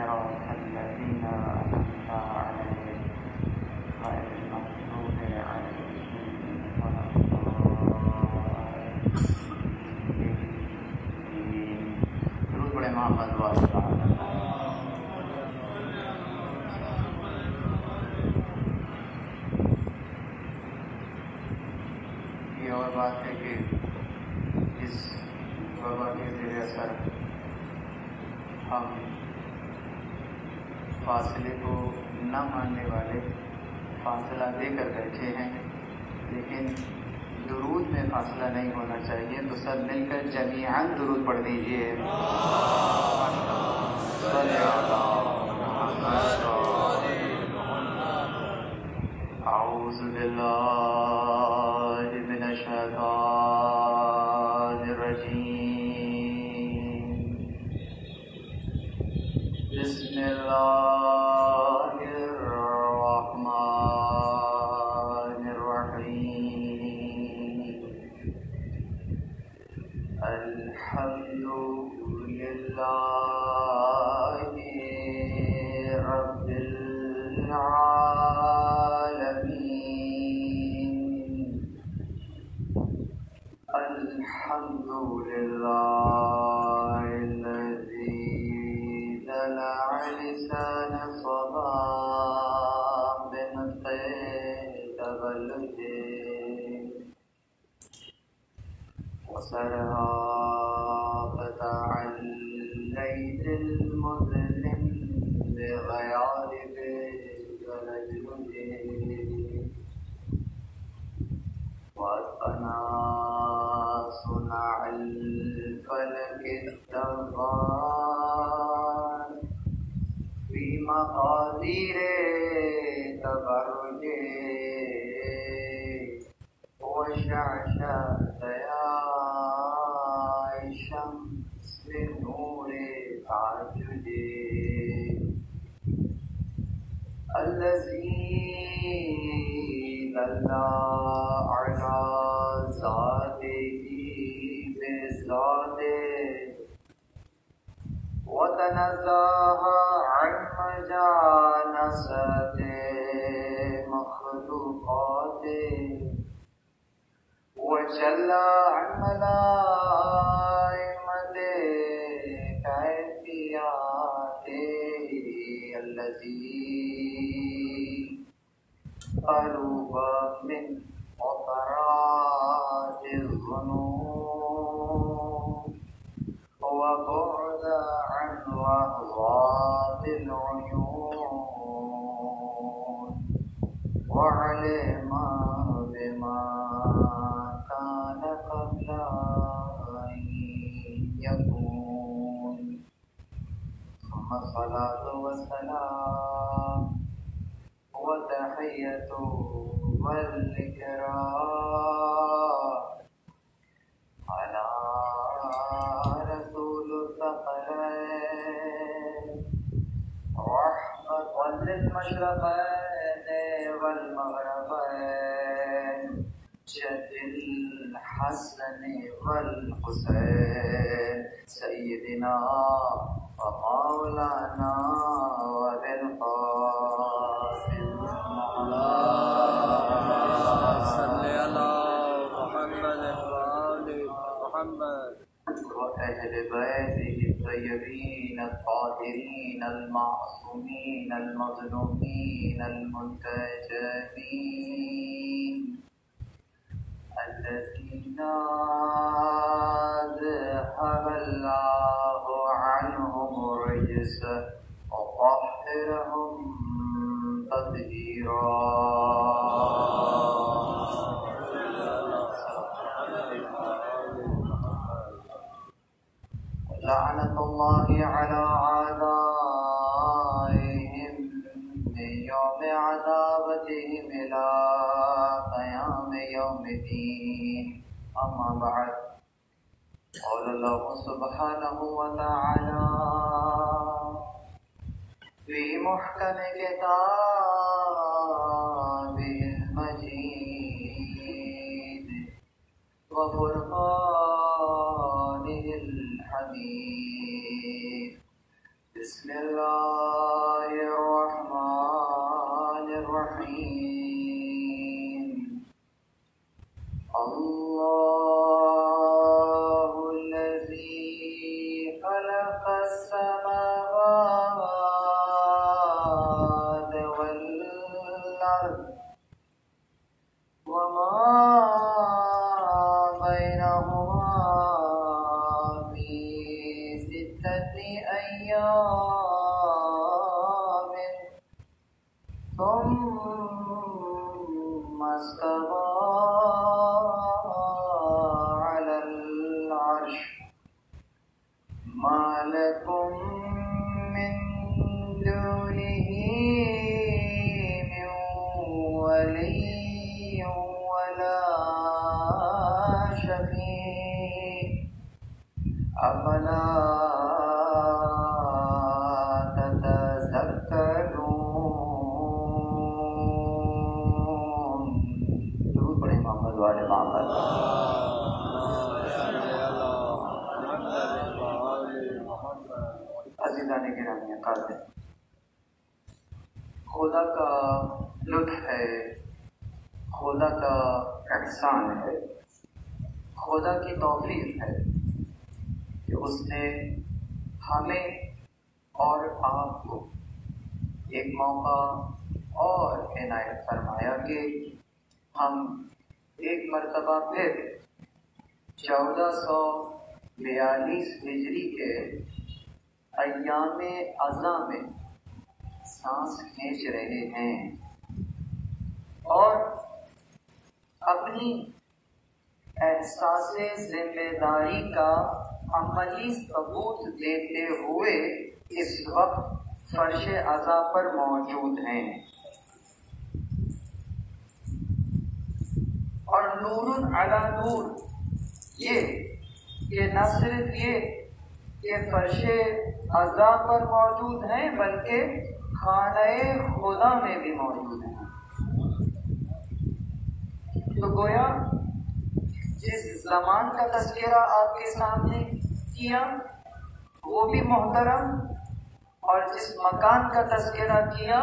صراط الذين أنعمت عليهم غير المغضوب عليهم ولا الضالين. درود پڑھیں محمد واسطہ. یہ اور بات ہے کہ اس وبا کے زیر اثر ہم فاصلے کو نہ ماننے والے فاصلہ دے کر بیٹھے ہیں، لیکن درود میں فاصلہ نہیں ہونا چاہیے. تو سب مل کر جمیعاً درود پڑھ دیجیے. اعوذ باللہ من الشیطان الرجیم. بسم اللہ الرحمن الرحیم. الحمد للہ رب العالمین. الحمد للہ الذی دلع لسان صباح بنطق تبلده وسرها فتعليت المظلم بغيارب ولجلده وأتقنا صنع الفلك الدبار في مقادير تبرجه وشعشع ضياء الشمس لنور تعجده الذي دل على ذاته بذاته وتنزه عن مجانسة مخلوقاته وجل عن ملائمته كيفياته التي قرب من قطرات الظنون وبعد عن وهوات العيون وعلم بما كان قبل أن يكون ثم الصلاة والسلام وتحية والإكرام على رسول الثقلين رحمة للمشرقين والمغربين جد الحسن والحسين سيدنا ومولانا وذي القاسم وأهل بيته الطيبين الطاهرين المعصومين المظلومين المنتجبين الذين ذهب الله عنهم الرجس وطهرهم تطهيرا. لعنة الله على أعدائهم من يوم عذابتهم إلى قيام يوم الدين. أما بعد، قال الله سبحانه وتعالى في محكم كتابه المجيد وفرقانه الحميد بسم اللہ الرحمن الرحیم اللہ الذی خلق السماوات والارض وما بینہما فی ستۃ ایام ثم استوى على العرش ما لكم من دونه من ولي ولا شفيع أفلا عزیزان گرامی قادر، خدا کا لطف ہے، خدا کا احسان ہے، خدا کی توفیق ہے کہ اس نے ہمیں اور آپ کو ایک موقع اور عنایت فرمایا کہ ہم ایک مرتبہ پھر 1442 ہجری کے ایام اعضاء میں سانس کھینچ رہے ہیں اور اپنی احساس ذمہ داری کا عملی ثبوت دیتے ہوئے اس وقت فرش اعضاء پر موجود ہیں، اور نور علی نور، یہ کہ نہ صرف یہ کہ فرش اعضاء پر موجود ہیں بلکہ خانہ خدا میں بھی موجود ہیں۔ تو گویا جس زمان کا تذکرہ آپ کے سامنے کیا وہ بھی محترم، اور جس مکان کا تذکرہ کیا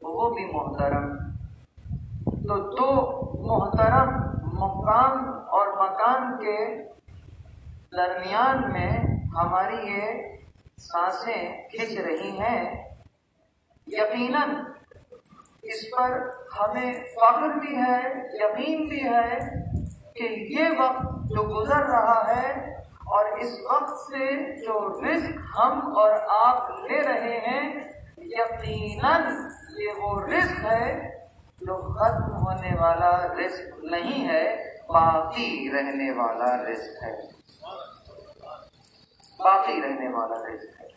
وہ بھی محترم۔ تو دو محترم مقام اور مکان کے درمیان میں ہماری یہ سانسیں کھنچ رہی ہیں، یقیناً اس پر ہمیں فخر بھی ہے، یقین بھی ہے کہ یہ وقت جو گزر رہا ہے اور اس وقت سے جو رزق ہم اور آپ لے رہے ہیں، یقیناً یہ وہ رزق ہے جو ختم ہونے والا رزق نہیں ہے، باقی رہنے والا رزق ہے، باقی رہنے والا رزق ہے۔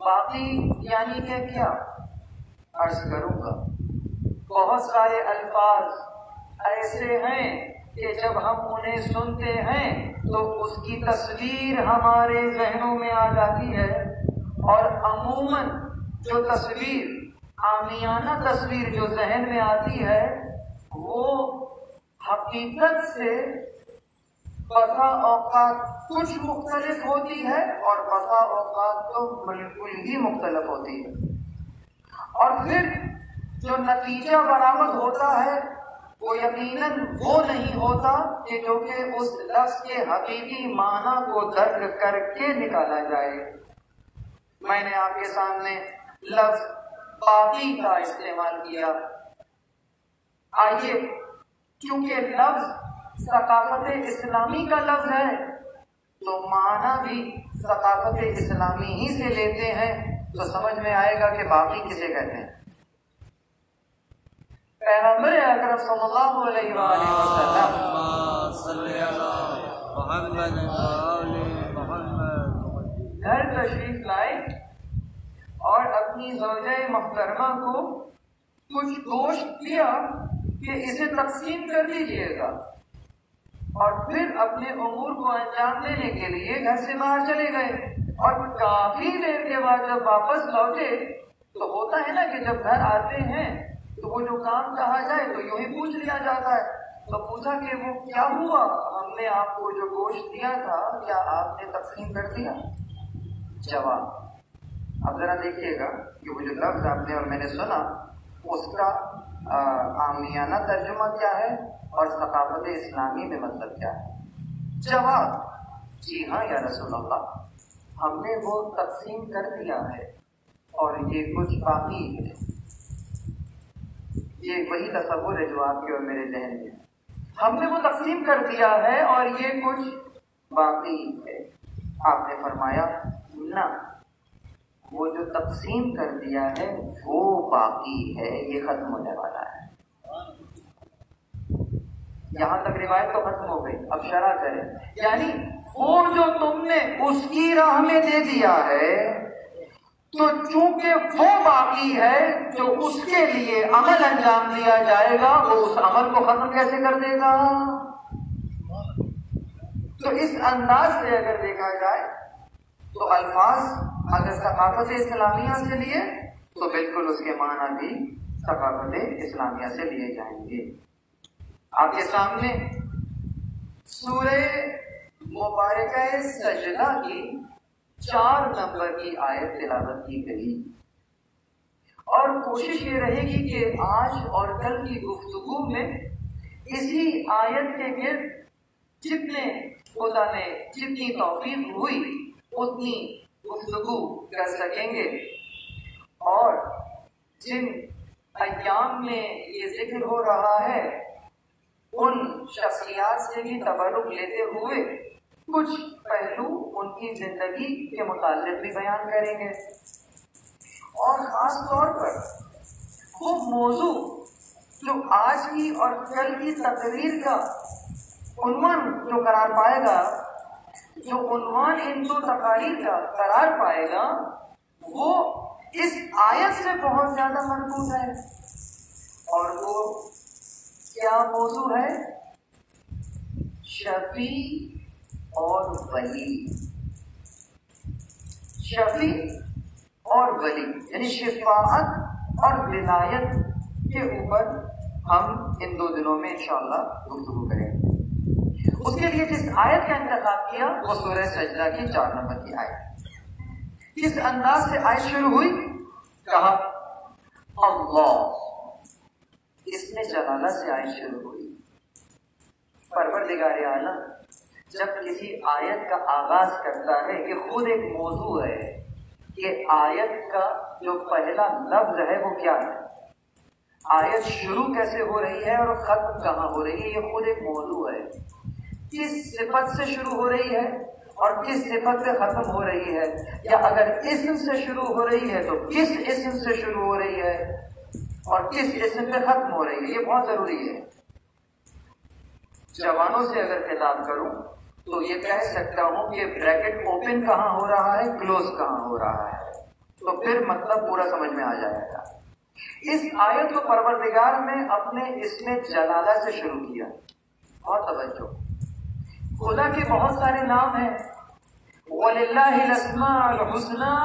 باقی یعنی کہ کیا؟ عرض کروں گا، بہت سارے الفاظ ایسے ہیں کہ جب ہم انہیں سنتے ہیں تو اس کی تصویر ہمارے ذہنوں میں آ جاتی ہے، اور عموماً جو تصویر، عامیانہ تصویر جو ذہن میں آتی ہے وہ حقیقت سے بسا اوقات کچھ مختلف ہوتی ہے اور بسا اوقات تو بالکل ہی مختلف ہوتی ہے، اور پھر جو نتیجہ برآمد ہوتا ہے وہ یقیناً وہ نہیں ہوتا کہ جو کہ اس لفظ کے حقیقی معنی کو درک کر کے نکالا جائے۔ میں نے آپ کے سامنے لفظ باقی کا استعمال کیا۔ آئیے، کیونکہ لفظ ثقافت اسلامی کا لفظ ہے تو معنی بھی ثقافت اسلامی ہی سے لیتے ہیں، تو سمجھ میں آئے گا کہ باقی کسے کہتے ہیں۔ پیغمبر اکرم صلی اللہ علیہ وآلہ وسلم گھر تشریف لائے اور اپنی زوجہ محترمہ کو کچھ گوشت دیا کہ اسے تقسیم کر دیجیے گا، اور پھر اپنے امور کو انجام دینے کے لیے گھر سے باہر چلے گئے، اور کافی دیر کے بعد جب واپس لوٹے تو ہوتا ہے نا کہ جب گھر آتے ہیں تو وہ جو کام کہا جائے تو یوں ہی پوچھ لیا جاتا ہے۔ تو پوچھا کہ وہ کیا ہوا، ہم نے آپ کو جو گوشت دیا تھا کیا آپ نے تقسیم کر دیا؟ جواب، اب ذرا دیکھیے گا کہ وہ جو لفظ آپ نے اور میں نے سنا اس کا عامیانہ ترجمہ کیا ہے اور ثقافت اسلامی میں مطلب کیا ہے؟ جواب: جی ہاں یا رسول اللہ، ہم نے وہ تقسیم کر دیا ہے اور یہ کچھ باقی ہے۔ یہ وہی تصور ہے جو آپ کے اور میرے ذہن میں ہے۔ ہم نے وہ تقسیم کر دیا ہے اور یہ کچھ باقی ہے۔ آپ نے فرمایا نہ، وہ جو تقسیم کر دیا ہے وہ باقی ہے، یہ ختم ہونے والا ہے۔ یہاں تک روایت تو ختم ہو گئی، اب شرح کریں، یعنی وہ جو تم نے اس کی راہ میں دے دیا ہے تو چونکہ وہ باقی ہے جو اس کے لیے عمل انجام دیا جائے گا، وہ اس عمل کو ختم کیسے کر دے گا؟ تو اس انداز سے اگر دیکھا جائے تو الفاظ اگر ثقافت اسلامیہ سے لیے تو بالکل اس کے معنی بھی ثقافت اسلامیہ سے لیے جائیں گے۔ آپ کے سامنے سورہ مبارکہ سجدہ کی 4 نمبر کی آیت تلاوت کی گئی، اور کوشش یہ رہے گی کہ آج اور کل کی گفتگو میں اسی آیت کے گرد جتنے خدا نے جتنی توفیق ہوئی اتنی گفتگو کر سکیں گے، اور جن ایام میں یہ ذکر ہو رہا ہے ان شخصیات سے بھی تبرک لیتے ہوئے کچھ پہلو ان کی زندگی کے متعلق بھی بیان کریں گے، اور خاص طور پر وہ موضوع جو آج کی اور کل کی تقریر کا عنوان جو قرار پائے گا، جو عنوان ان 2 تقاریر کا قرار پائے گا، وہ اس آیت سے بہت زیادہ مربوط ہے، اور وہ کیا موضوع ہے؟ شفیع اور ولی۔ شفیع اور ولی یعنی شفاعت اور ولایت کے اوپر ہم ان 2 دنوں میں انشاءاللہ گفتگو کریں گے۔ اس کے لیے جس آیت کا انتخاب کیا وہ سورہ سجدہ کی 4 نمبر کی آیت۔ کس انداز سے آیت شروع ہوئی؟ کہا اللہ، اس میں جلالہ سے آیت شروع ہوئی۔ پروردگار عالم جب کسی آیت کا آغاز کرتا ہے کہ خود ایک موضوع ہے کہ آیت کا جو پہلا لفظ ہے وہ کیا ہے، آیت شروع کیسے ہو رہی ہے اور ختم کہاں ہو رہی ہے، یہ خود ایک موضوع ہے۔ کس صفت سے شروع ہو رہی ہے اور کس صفت سے ختم ہو رہی ہے، یا اگر اسم سے شروع ہو رہی ہے تو کس اسم سے شروع ہو رہی ہے اور کس اسم پہ ختم ہو رہی ہے، یہ بہت ضروری ہے۔ جوانوں سے اگر خطاب کروں تو یہ کہہ سکتا ہوں کہ بریکٹ اوپن کہاں ہو رہا ہے، کلوز کہاں ہو رہا ہے، تو پھر مطلب پورا سمجھ میں آ جائے گا۔ اس آیت کو پروردگار نے اپنے اسم جلالہ سے شروع کیا۔ بہت توجہ، خدا کے بہت سارے نام ہیں، وَلِلَّهِ الْأَسْمَاءُ الْحُسْنَى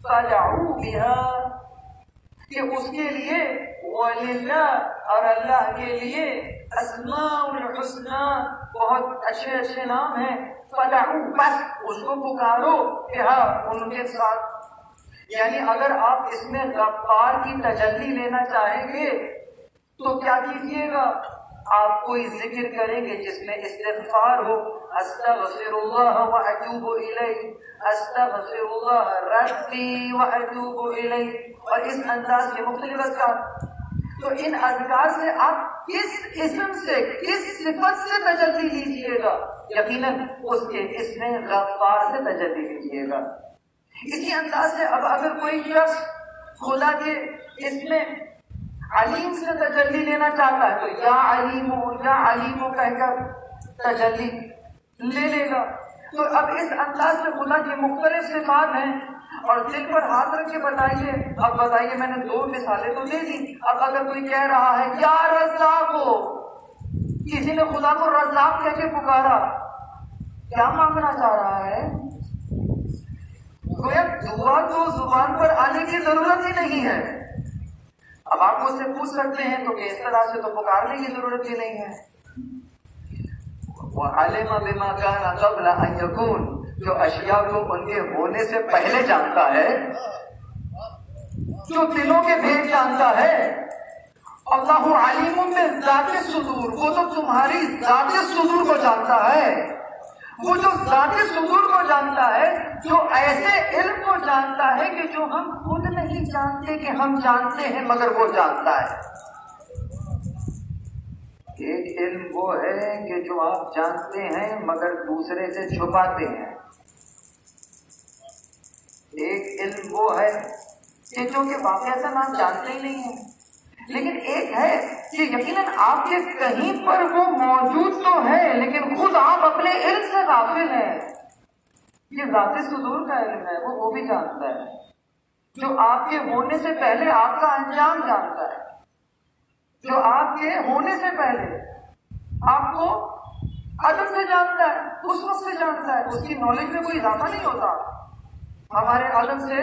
فَادْعُوهُ بِهَا، کہ اس کے لیے وَلِلَّهِ اور اللہ کے لیے اسماء الحسنى بہت اچھے اچھے نام ہیں، فَادْعُوهُ بس اس کو پکارو بِهَا ان کے ساتھ۔ یعنی اگر آپ اس میں غفار کی تجلی لینا چاہیں گے تو کیا کیجیے گا؟ آپ کوئی ذکر کریں گے جس میں استغفار ہو، استغفر اللہ واتوب الیہ، استغفر اللہ ربی واتوب الیہ، اور اس انداز کے مختلف اذکار۔ تو ان اذکار سے آپ کس اسم سے کس صفت سے تجلی لیجیے گا؟ یقیناً اس کے اسم غفار سے تجلی لیجیے گا۔ اسی انداز سے اب اگر کوئی شخص خدا کے اسم علیم سے تجلی لینا چاہتا ہے تو یا علیم کہہ کر تجلی لے لے گا۔ تو اب اس انداز سے خدا کی مختلف صفات ہیں، اور دل پر ہاتھ رکھ کے بتائیے، اب بتائیے، میں نے 2 مثالیں تو دے دی، اب اگر کوئی کہہ رہا ہے یا رزاق ہو، کسی نے خدا کو رزاق کہہ کے پکارا، کیا مانگنا چاہ رہا ہے؟ گویا دعا تو زبان پر آنے کی ضرورت ہی نہیں ہے۔ اب آپ مجھ سے پوچھ سکتے ہیں تو کہ اس طرح سے تو پکارنے کی ضرورت ہی نہیں ہے۔ وَعَلِمَ بِمَا كَانَ قَبْلَ أَن يَكُونَ، جو اشیاء کو ان کے ہونے سے پہلے جانتا ہے، جو دلوں کے بھید جانتا ہے. اللہ علیم بذات الصدور، وہ تو تمہاری ذات صدور کو جانتا ہے. وہ جو ذات صدور کو جانتا ہے، جو ایسے علم کو جانتا ہے کہ جو ہم خود نہیں جانتے کہ ہم جانتے ہیں مگر وہ جانتا ہے. ایک علم وہ ہے کہ جو آپ جانتے ہیں مگر دوسرے سے چھپاتے ہیں. ایک علم وہ ہے کہ جو کہ واقعہ آپ جانتے ہی نہیں ہیں، لیکن ایک ہے کہ یقیناً آپ کے کہیں پر وہ موجود تو ہے لیکن خود آپ اپنے علم سے غافل ہیں. یہ ذات صدور کا علم ہے، وہ بھی جانتا ہے. جو آپ کے ہونے سے پہلے آپ کا انجام جانتا ہے، جو آپ کے ہونے سے پہلے آپ کو عدم سے جانتا ہے، اس وقت سے جانتا ہے. اس کی نالج میں کوئی اضافہ نہیں ہوتا. ہمارے عدم سے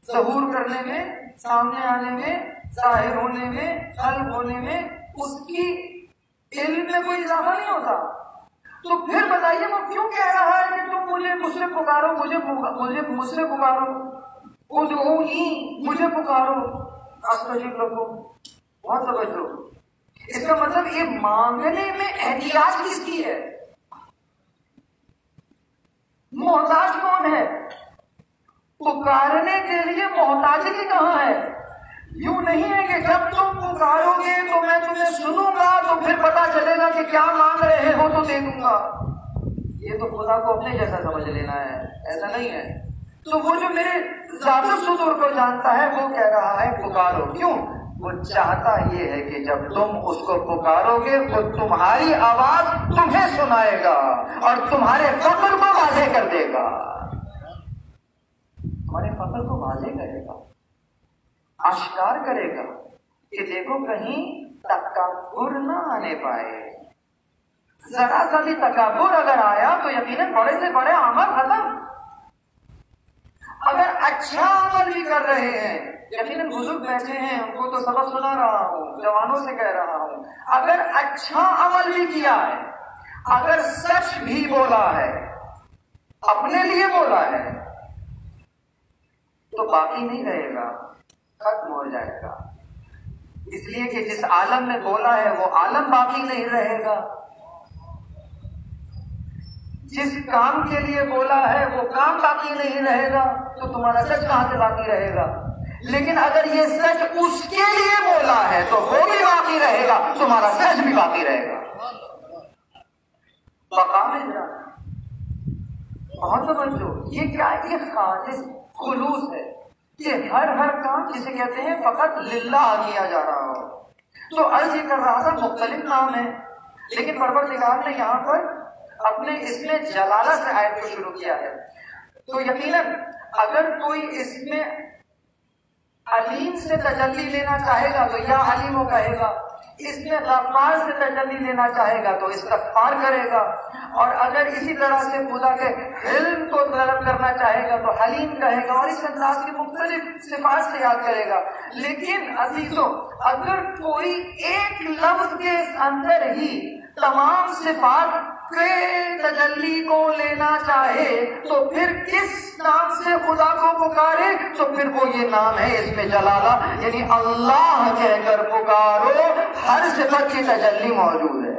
ظہور کرنے میں، سامنے آنے میں، ظاہر ہونے میں، حل ہونے میں اس کی علم میں کوئی اضافہ نہیں ہوتا. تو پھر بتائیے وہ کیوں کہہ رہا ہے کہ تم مجھ سے پکارو، مجھ سے پکارو، ادعونی، مجھے پکارو، استجب لکم. بہت توجہ. اس کا مطلب یہ مانگنے میں احتیاط کس کی ہے؟ محتاج کون ہے؟ پکارنے کے لیے محتاجی کہاں ہے؟ یوں نہیں ہے کہ جب تم پکارو گے تو میں تمہیں سنوں گا تو پھر پتا چلے گا کہ کیا مانگ رہے ہو تو دے دوں گا. یہ تو خدا کو اپنے جیسا سمجھ لینا ہے، ایسا نہیں ہے. تو وہ جو میرے ذات صدور کو جانتا ہے وہ کہہ رہا ہے پکارو. کیوں؟ وہ چاہتا یہ ہے کہ جب تم اس کو پکارو گے وہ تمہاری آواز تمہیں سنائے گا اور تمہارے فقر کو واضح کر دے گا. تمہارے فقر کو واضح کرے گا، آشکار کرے گا کہ دیکھو کہیں تکبر نہ آنے پائے. ذرا سا بھی تکبر اگر آیا تو یقیناً بڑے سے بڑے عمل ختم. اگر اچھا عمل بھی کر رہے ہیں، یقیناً بزرگ بیٹھے ہیں ان کو تو سبق سنا رہا ہوں، جوانوں سے کہہ رہا ہوں، اگر اچھا عمل بھی کیا ہے، اگر سچ بھی بولا ہے، اپنے لیے بولا ہے، تو باقی نہیں رہے گا، ختم ہو جائے گا. اس لیے کہ جس عالم میں بولا ہے وہ عالم باقی نہیں رہے گا. جس کام کے لیے بولا ہے وہ کام باقی نہیں رہے گا، تو تمہارا سچ کہاں سے باقی رہے گا؟ لیکن اگر یہ سچ اس کے لیے بولا ہے تو وہ بھی باقی رہے گا، تمہارا سچ بھی باقی رہے گا. مقام اجرا بہت توجہ. یہ کیا ہے؟ یہ خالص خلوص ہے کہ ہر کام جسے کہتے ہیں فقط للہ کیا جا رہا ہو. تو عرض یہ کر رہا تھا مختلف نام ہے، لیکن پروردگار نے یہاں پر اپنے اس میں جلالہ سے آیت کو شروع کیا ہے. تو یقیناً اگر کوئی اس میں علیم سے تجلی لینا چاہے گا تو یا علیم وہ کہے گا، اس میں غفار سے تجلی لینا چاہے گا تو استغفار کرے گا، اور اگر اسی طرح سے خدا کے علم کو طلب کرنا چاہے گا تو حلیم کہے گا، اور اس انداز کی مختلف صفات سے یاد کرے گا. لیکن عزیزوں اگر کوئی ایک لفظ کے اندر ہی تمام صفات کے تجلی کو لینا چاہے تو پھر کس نام سے خدا کو پکارے؟ تو پھر وہ یہ نام ہے اس میں جلالہ، یعنی اللہ کہہ کر پکارو. ہر صفت کی تجلی موجود ہے.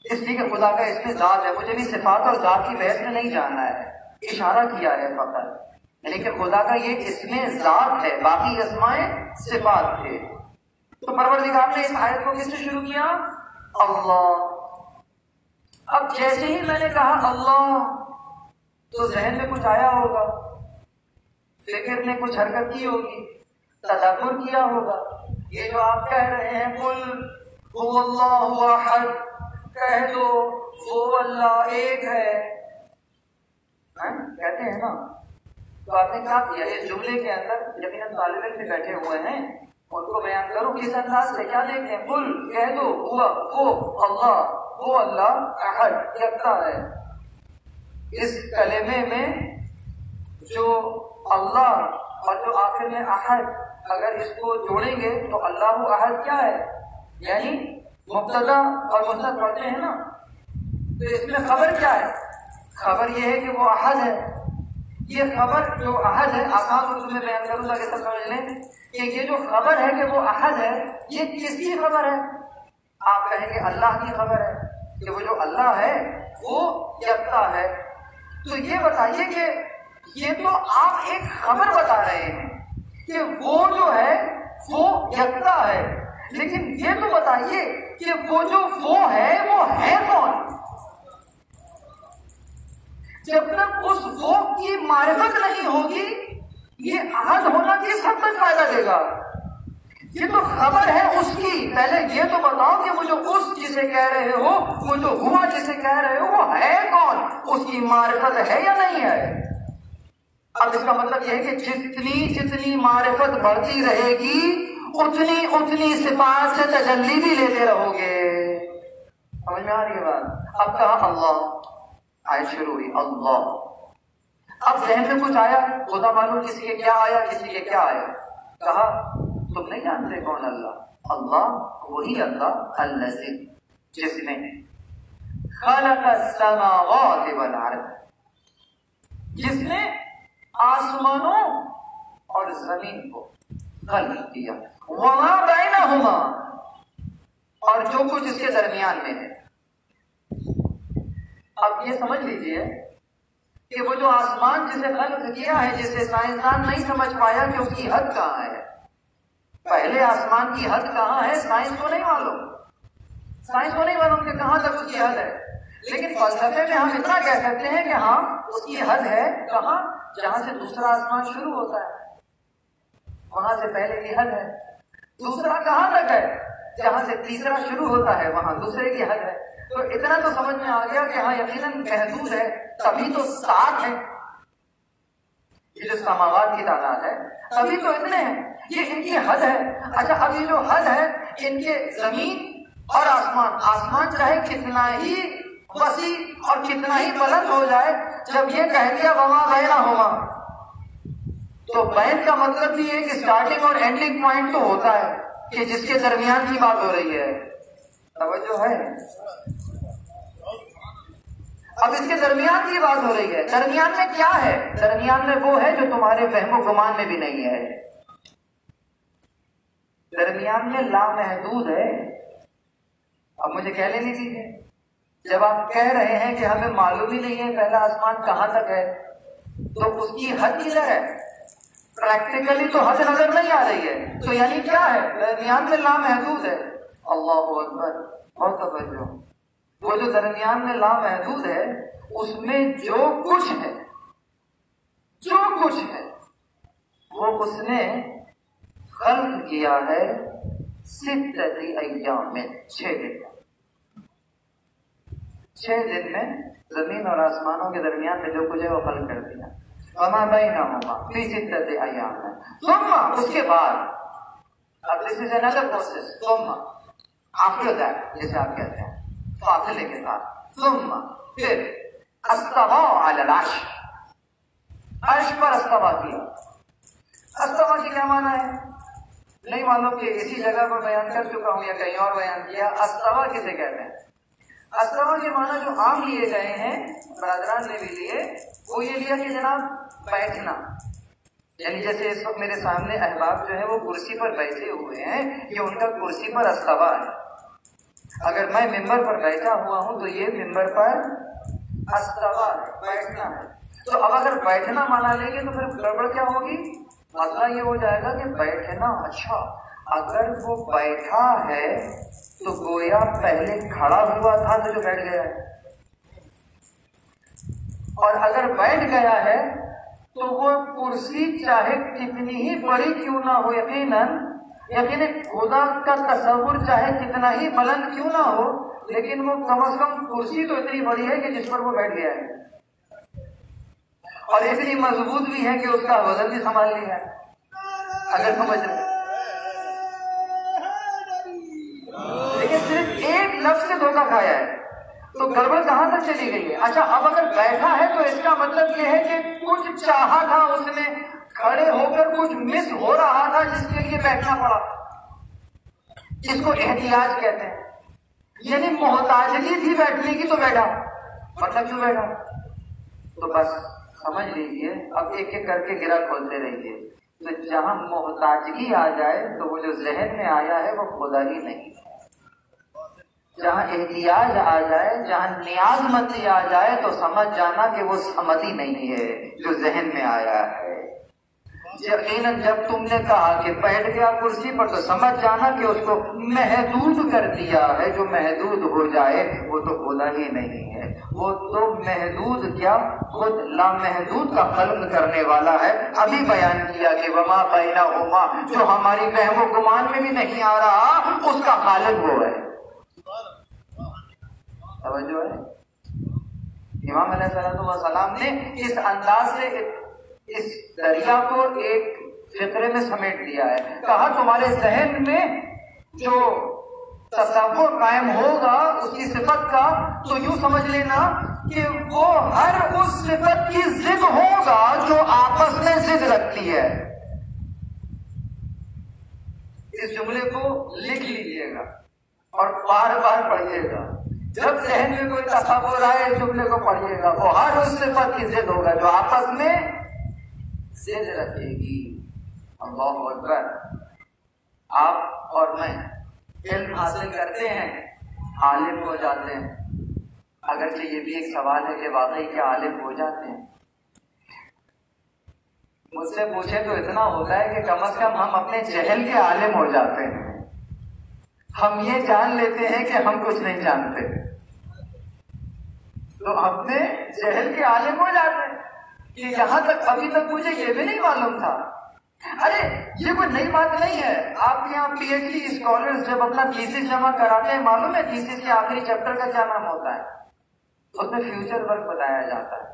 اس لیے کہ خدا کا اس میں ذات ہے. مجھے بھی صفات اور ذات کی بحث میں نہیں جاننا ہے، اشارہ کیا ہے فقط، یعنی کہ خدا کا یہ اس میں ذات ہے، باقی اسمائے صفات تھے. تو پروردگار نے اس آیت کو کس سے شروع کیا؟ اللہ. اب جیسے ہی میں نے کہا اللہ تو ذہن میں کچھ آیا ہوگا، فکر نے کچھ حرکت کی ہوگی، تدبر کیا ہوگا. یہ جو آپ کہہ رہے ہیں قل هو اللہ احد، کہہ دو وہ اللہ ایک ہے، کہتے ہیں نا. تو آپ نے کیا کیا؟ اس جملے کے اندر یقیناً طالب علم بیٹھے ہوئے ہیں، ان کو بیان کرو کس انداز سے. کیا دیکھیں؟ قل کہہ دو ہوا وہ اللہ، وہ اللہ احد یکتا ہے. اس کلمے میں جو اللہ اور جو آخر میں احد، اگر اس کو جوڑیں گے تو اللہ احد کیا ہے؟ یعنی مبتدا اور مصدر پڑھتے ہیں نا، تو اس میں خبر کیا ہے؟ خبر یہ ہے کہ وہ احد ہے. یہ خبر جو احد ہے، آسان اردو میں بیان کروں تاکہ سب سمجھ لیں کہ یہ جو خبر ہے کہ وہ احد ہے، یہ کس کی خبر ہے؟ آپ کہیں گے اللہ کی خبر ہے کہ وہ جو اللہ ہے وہ یکتا ہے. تو یہ بتائیے کہ یہ تو آپ ایک خبر بتا رہے ہیں کہ وہ جو ہے وہ یکتا ہے، لیکن یہ تو بتائیے کہ وہ جو وہ ہے کون؟ جب تک اس وہ کی معرفت نہیں ہوگی یہ احد ہونا کس حد تک فائدہ دے گا؟ یہ تو خبر ہے اس کی. پہلے یہ تو بتاؤ کہ وہ جو اس جسے کہہ رہے ہو، وہ جو ہوا جسے کہہ رہے ہو، وہ ہے کون؟ اس کی معرفت ہے یا نہیں ہے؟ اب اس کا مطلب یہ ہے کہ جتنی معرفت بڑھتی رہے گی اتنی صفات سے تجلی بھی لیتے رہو گے. سمجھ میں آ رہی ہے بات؟ اب کہا اللہ، آیت شروع ہوئی اللہ. اب ذہن میں کچھ آیا، خدا معلوم کسی کے کیا آیا، کسی کے کیا آیا. کہا تم نہیں جانتے کون اللہ؟ اللہ وہی اللہ الذی جس نے خلق السماوات والارض، جس نے آسمانوں اور زمین کو خلق کیا، وما بینہما، اور جو کچھ اس کے درمیان میں ہے. اب یہ سمجھ لیجئے کہ وہ جو آسمان جسے خلق کیا ہے، جسے سائنسدان نہیں سمجھ پایا کہ اس کی حد کہاں ہے. پہلے آسمان کی حد کہاں ہے سائنس کو نہیں معلوم، کہ کہاں تک اس کی حد ہے. لیکن فلسفے میں ہم اتنا کہہ سکتے ہیں کہ ہاں اس کی حد ہے کہاں؟ جہاں سے دوسرا آسمان شروع ہوتا ہے وہاں سے پہلے کی حد ہے. دوسرا کہاں تک ہے؟ جہاں سے تیسرا شروع ہوتا ہے وہاں دوسرے کی حد ہے. تو اتنا تو سمجھ میں آ گیا کہ ہاں یقیناً محدود ہے، تبھی تو 7 ہے. یہ جو سماوات کی تعداد ہے تبھی تو اتنے ہیں، یہ ان کی حد ہے. اچھا اب یہ جو حد ہے ان کے زمین اور آسمان چاہے کتنا ہی وسیع اور کتنا ہی بلند ہو جائے، جب یہ کہہ دیا وما بینہما، تو بین کا مطلب بھی ہے کہ اسٹارٹنگ اور اینڈنگ پوائنٹ تو ہوتا ہے کہ جس کے درمیان کی بات ہو رہی ہے. توجہ ہے؟ اب اس کے درمیان کی بات ہو رہی ہے. درمیان میں کیا ہے؟ درمیان میں وہ ہے جو تمہارے وہم و گمان میں بھی نہیں ہے. درمیان میں لامحدود ہے. اب مجھے کہہ لینے دیجیے، جب آپ کہہ رہے ہیں کہ ہمیں معلوم ہی نہیں ہے پہلا آسمان کہاں تک ہے، تو اس کی حد کدھر ہے؟ پریکٹیکلی تو حد نظر نہیں آ رہی ہے. تو یعنی کیا ہے؟ درمیان میں لامحدود ہے. اللہ اکبر، بہت توجہ. وہ جو درمیان میں لامحدود ہے اس میں جو کچھ ہے وہ اس نے خلق کیا ہے 6 ایام میں، 6 دن. 6 دن میں زمین اور آسمانوں کے درمیان میں جو کچھ ہے وہ خلق کر دیا. وما بینہما فی 6 ایام میں. ثم، اس کے بعد، اب this is another process. ثم after that، جسے آپ کہتے ہیں فاصلے کے ساتھ. ثم، پھر استوى علی العرش، عرش پر استوى کیا. استوى کی کیا معنی ہے؟ نہیں معلوم کہ اسی جگہ پر بیان کر چکا ہوں یا کہیں اور بیان کیا. استوى کسے کہتے ہیں؟ استوى کے معنی جو عام لیے گئے ہیں، برادران نے بھی لیے، وہ یہ لیا کہ جناب بیٹھنا. یعنی جیسے اس وقت میرے سامنے احباب جو ہے وہ کرسی پر بیٹھے ہوئے ہیں، یہ ان کا کرسی پر استوى ہے. اگر میں ممبر پر بیٹھا ہوا ہوں تو یہ ممبر پر استوى ہے، بیٹھنا ہے. تو اب اگر بیٹھنا مانا لیں گے تو پھر گڑبڑ کیا ہوگی؟ مسئلہ یہ ہو جائے گا کہ بیٹھنا، اچھا اگر وہ بیٹھا ہے تو گویا پہلے کھڑا ہوا تھا تو جو بیٹھ گیا ہے، اور اگر بیٹھ گیا ہے تو وہ کرسی چاہے کتنی ہی بڑی کیوں نہ ہو، یقیناً خدا کا تصور چاہے کتنا ہی بلند کیوں نہ ہو، لیکن وہ کم از کم کرسی تو اتنی بڑی ہے کہ جس پر وہ بیٹھ گیا ہے، اور اتنی مضبوط بھی ہے کہ اس کا وزن بھی سنبھال لیا ہے. اگر سمجھ رہے، لیکن صرف ایک لفظ سے دھوکہ کھایا ہے تو گڑبڑ کہاں تک چلی گئی ہے؟ اچھا اب اگر بیٹھا ہے تو اس کا مطلب یہ ہے کہ کچھ چاہا تھا اس نے، کھڑے ہو کر کچھ مس ہو رہا تھا جس کے لیے بیٹھنا پڑا، جس کو احتیاج کہتے ہیں. یعنی محتاجگی تھی بیٹھنے کی تو بیٹھا. پتہ کیوں بیٹھا؟ تو بس سمجھ لیجئے اب ایک ایک کر کے گرہ کھولتے رہیے. تو جہاں محتاجگی آ جائے تو وہ جو ذہن میں آیا ہے وہ خدا ہی نہیں ہے. جہاں احتیاج آ جائے، جہاں نیاز مندی آ جائے تو سمجھ جانا کہ وہ سمجھ ہی نہیں ہے جو ذہن میں آیا ہے. یقیناً جب تم نے کہا کہ بیٹھ گیا کرسی پر تو سمجھ جانا کہ اس کو محدود کر دیا ہے. جو محدود ہو جائے وہ تو خدا ہی نہیں ہے. وہ تو محدود کیا خود لامحدود کا خلق کرنے والا ہے. ابھی بیان کیا کہ وما بینہما، جو ہماری وہم و گمان میں بھی نہیں آ رہا اس کا خالق وہ ہے. توجہ ہے. امام علیہ السلام نے اس انداز سے اس دریا کو ایک فقرے میں سمیٹ دیا ہے. کہا تمہارے ذہن میں جو تصور قائم ہوگا اس کی صفت کا تو یوں سمجھ لینا کہ وہ ہر اس صفت کی ضد ہوگا جو آپس میں ضد رکھتی ہے. اس جملے کو لکھ لیجئے گا اور بار بار پڑھیے گا. جب ذہن میں کوئی تصور آئے اس جملے کو پڑھیے گا. وہ ہر اس صفت کی ضد ہوگا جو آپس میں ضد رکھے گی. اللہ اکبر. آپ اور میں علم حاصل کرتے ہیں، عالم ہو جاتے ہیں. اگرچہ یہ بھی ایک سوال ہے کہ واقعی کیا عالم ہو جاتے ہیں؟ مجھ سے پوچھے تو اتنا ہوتا ہے کہ کم از کم ہم اپنے جہل کے عالم ہو جاتے ہیں. ہم یہ جان لیتے ہیں کہ ہم کچھ نہیں جانتے تو اپنے جہل کے عالم ہو جاتے ہیں کہ یہاں تک ابھی تک مجھے یہ بھی نہیں معلوم تھا. ارے یہ کوئی نئی بات نہیں ہے. آپ کے یہاں پی ایچ ڈی اسکالرز جب اپنا تھیسس جمع کراتے ہیں، معلوم ہے تھیسس کے آخری چیپٹر کا کیا نام ہوتا ہے؟ اس میں فیوچر ورک بتایا جاتا ہے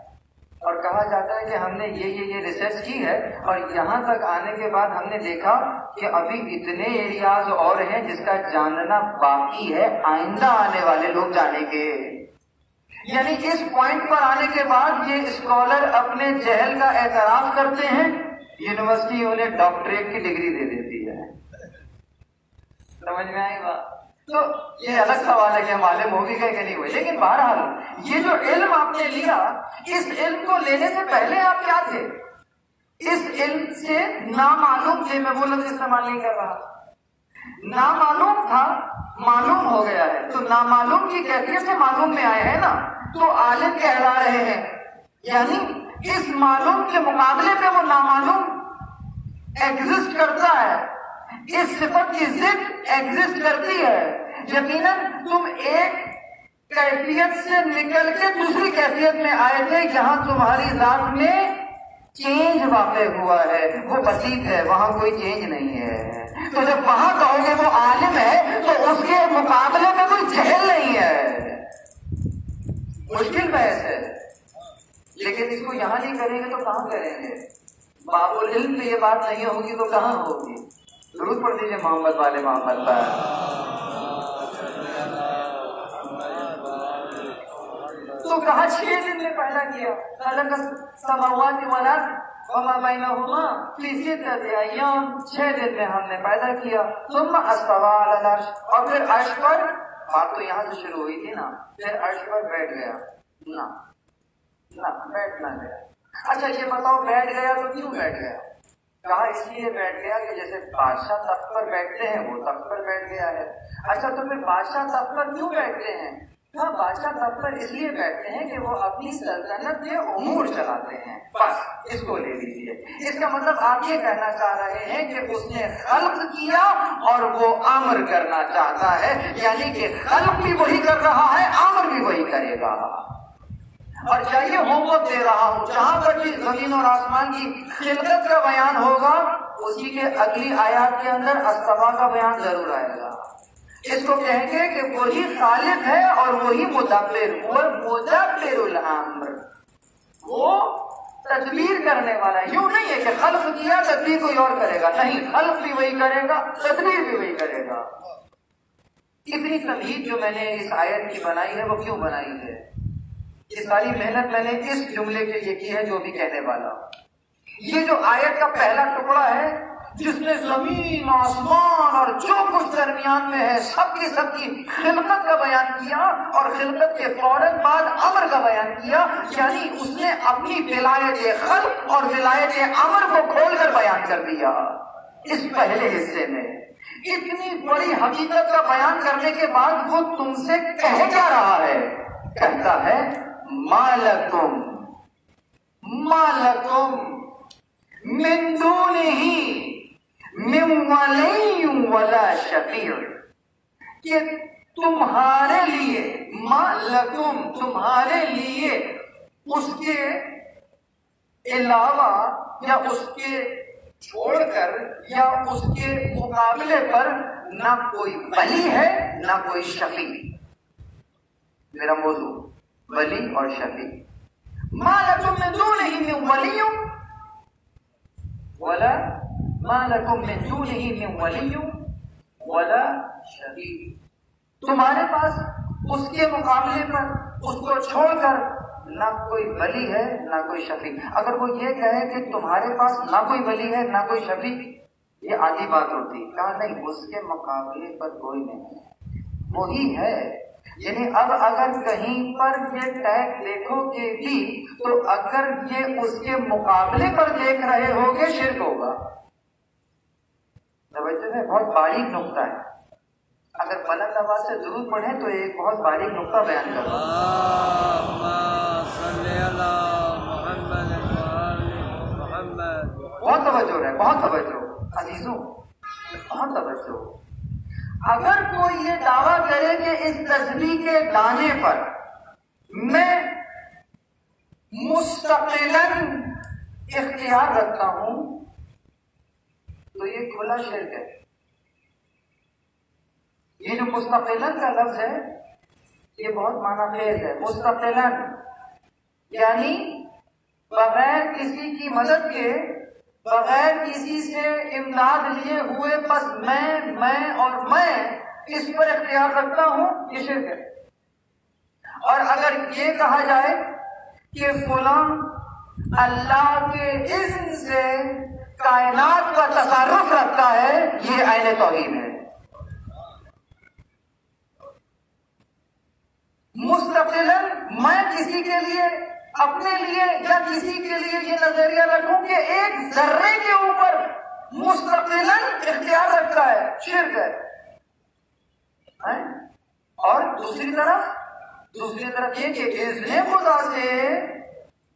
اور کہا جاتا ہے کہ ہم نے یہ ریسرچ کی ہے اور یہاں تک آنے کے بعد ہم نے دیکھا کہ ابھی اتنے ایریاز اور ہیں جس کا جاننا باقی ہے، آئندہ آنے والے لوگ جانیں گے. یعنی اس پوائنٹ پر آنے کے بعد یہ اسکالر اپنے جہل کا اعتراف کرتے ہیں، یونیورسٹی انہیں ڈاکٹریٹ کی ڈگری دے دیتی ہے. سمجھ میں آئی بات؟ تو یہ الگ سوال ہے کہ ہم عالم ہو بھی گئے کہ نہیں ہوئے. لیکن بہرحال یہ جو علم آپ نے لیا، اس علم کو لینے سے پہلے آپ کیا تھے؟ اس علم سے نامعلوم تھے. میں وہ لفظ استعمال نہیں کر رہا. نامعلوم تھا، معلوم ہو گیا ہے. تو نامعلوم کی کیفیت سے معلوم میں آئے ہیں نا، تو عالم کہلا رہے ہیں. یعنی اس معلوم کے مقابلے پہ وہ نامعلوم ایگزسٹ کرتا ہے. اس صفت کی ضد ایگزسٹ کرتی ہے. یقیناً تم ایک کیفیت سے نکل کے دوسری کیفیت میں آئے تھے جہاں تمہاری ذات میں چینج واقع ہوا ہے. وہ بسیط ہے، وہاں کوئی چینج نہیں ہے. تو جب وہاں کہو گے وہ عالم ہے تو اس کے مقابلے میں کوئی جہل نہیں ہے. مشکل بحث ہے، لیکن اس کو یہاں نہیں کریں گے تو کہاں کریں گے؟ باب العلم میں یہ بات نہیں ہوگی تو کہاں ہوگی؟ درود پڑھ دیجیے محمد والے محمد پر. تو کہا 6 دن میں پیدا کیا. خلق السماوات والارض وما بینہما فی 6 ایام. 6 دن میں ہم نے پیدا کیا. ثم استوی علی العرش، اور پھر عرش پر. بات تو یہاں سے شروع ہوئی تھی نا. پھر عرش پر بیٹھ گیا. نہ بیٹھ نہ گیا. اچھا یہ بتاؤ بیٹھ گیا تو کیوں بیٹھ گیا؟ کہا اس لیے بیٹھ گیا کہ جیسے بادشاہ تخت پر بیٹھتے ہیں وہ تخت پر بیٹھ گیا ہے. اچھا تو پھر بادشاہ تخت پر کیوں بیٹھتے ہیں؟ ہاں بادشاہ تخت پر اس لیے بیٹھتے ہیں کہ وہ اپنی سلطنت کے امور چلاتے ہیں. بس اس کو لے لیجیے. اس کا مطلب آپ یہ کہنا چاہ رہے ہیں کہ اس نے خلق کیا اور وہ امر کرنا چاہتا ہے. یعنی کہ خلق بھی وہی کر رہا ہے، امر بھی وہی کرے گا. اور چاہیے ہوم ورک دے رہا ہوں، جہاں پر بھی زمین اور آسمان کی خلقت کا بیان ہوگا اسی کے اگلی آیات کے اندر استوا کا بیان ضرور آئے گا. اس کو کہیں گے کہ وہی خالق ہے اور وہی مدبر، وہ مدبر الامر، وہ تدبیر کرنے والا ہے. یوں نہیں ہے کہ خلق کیا تدبیر کوئی اور کرے گا، نہیں، خلق بھی وہی کرے گا، تدبیر بھی وہی کرے گا. اتنی تمہید جو میں نے اس آیت کی بنائی ہے وہ کیوں بنائی ہے؟ یہ ساری محنت میں نے اس جملے کے لیے کی ہے جو بھی کہنے والا. یہ جو آیت کا پہلا ٹکڑا ہے جس نے زمین آسمان اور جو کچھ درمیان میں ہے سب کی خلقت کا بیان کیا اور خلقت کے فوراً بعد امر کا بیان کیا، یعنی اس نے اپنی ولایت خلق اور ولایت امر کو کھول کر بیان کر دیا اس پہلے حصے میں۔ اتنی بڑی حقیقت کا بیان کرنے کے بعد وہ تم سے کہہ کیا رہا ہے؟ کہتا ہے مالکم من دونہ من ولی ولا شفیع، کہ تمہارے لیے مالکم تمہارے لیے اس کے علاوہ یا اس کے چھوڑ کر یا اس کے مقابلے پر نہ کوئی ولی ہے نہ کوئی شفیع۔ میرا موضوع ولی اور شفیع۔ ما لکم من دونہ من ولی ولا ما لکم من دونہ من ولی ولا شفیع، تمہارے پاس اس کے مقابلے پر اس کو چھوڑ کر نہ کوئی ولی ہے نہ کوئی شفیع۔ اگر وہ یہ کہے کہ تمہارے پاس نہ کوئی ولی ہے نہ کوئی شفیع، یہ آدھی بات ہوتی، کہا نہیں اس کے مقابلے پر کوئی نہیں ہے، وہی ہے۔ یعنی اب اگر کہیں پر یہ ٹیگ دیکھو گے بھی تو اگر یہ اس کے مقابلے پر دیکھ رہے ہوگے شرک ہوگا۔ توجہ ہے، بہت باریک نقطہ ہے، اگر بلند آواز سے درود پڑھیں تو ایک بہت باریک نقطہ بیان کرو۔ بہت توجہ ہے، بہت توجہ عزیزوں، بہت توجہ۔ اگر کوئی یہ دعویٰ کرے کہ اس تسبیح کے دانے پر میں مستقلاً اختیار رکھتا ہوں تو یہ کھلا شرک ہے۔ یہ جو مستقلاً کا لفظ ہے یہ بہت معنی خیز ہے۔ مستقلاً یعنی بغیر کسی کی مدد کے، بغیر کسی سے امداد لیے ہوئے، بس میں اور میں اس پر اختیار رکھتا ہوں، یہ شرک ہے۔ اور اگر یہ کہا جائے کہ فلاں اللہ کے اذن سے کائنات کا تصرف رکھتا ہے، یہ عین توحید ہے۔ مستقلاً میں کسی کے لیے، اپنے لیے یا کسی کے لیے یہ نظریہ رکھوں کہ ایک ذرے کے اوپر مستقلاً اختیار رکھتا ہے، شرک ہے۔ اور دوسری طرف یہ کہ اذن خدا سے